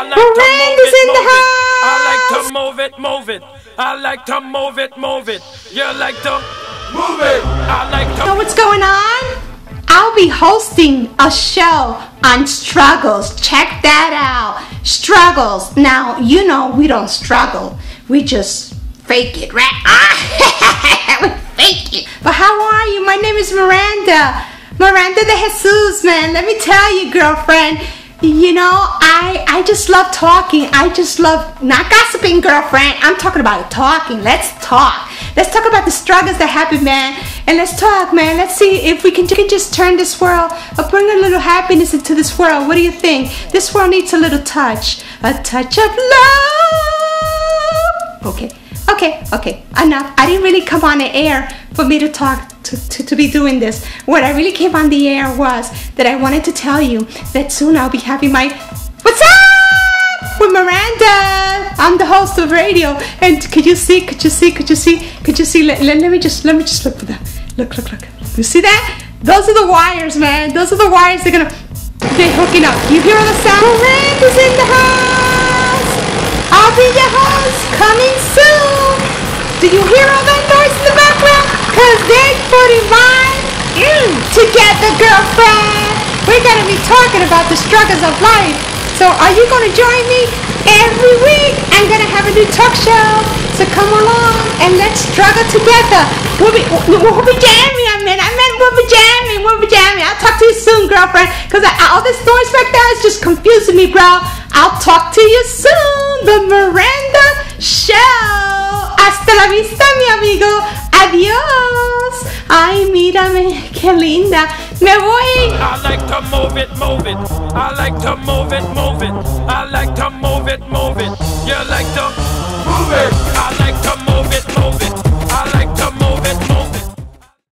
Miranda's in the house. I like to move it, move it. I like to move it, move it. You like to move it. I like to. Know what's going on? I'll be hosting a show on struggles. Check that out. Struggles. Now, you know we don't struggle. We just fake it, right? We fake it. But how are you? My name is Miranda. Miranda de Jesus, man. Let me tell you, girlfriend. You know, I just love talking. I just love not gossiping, girlfriend. I'm talking about talking. Let's talk. Let's talk about the struggles that happen, man. And let's talk, man. Let's see if we can just turn this world or bring a little happiness into this world. What do you think? This world needs a little touch. A touch of love. Okay. Enough. I didn't really come on the air for me to talk, to be doing this. What I really came on the air was that I wanted to tell you that soon I'll be having my What's Up with Miranda. I'm the host of radio. And could you see? Let me just look for that. Look. You see that? Those are the wires, man. Those are the wires they're hooking up. You hear all the sound? Miranda's in the house. I'll be your host coming soon. Do you hear all that noise in the background? Cause they're putting mine together, girlfriend. We're gonna be talking about the struggles of life. So are you gonna join me? Every week I'm gonna have a new talk show. So come along and let's struggle together. We'll be jamming, we'll be jamming. I'll talk to you soon, girlfriend. Cause all this noise right there is just confusing me, bro. I'll talk to you soon. The Miranda Show. Hasta la vista, mi amigo. Adiós. Ay, mírame, qué linda. Me voy. I like to move it, move it. I like to move it, move it. I like to move it, move it. You like to move it. I like to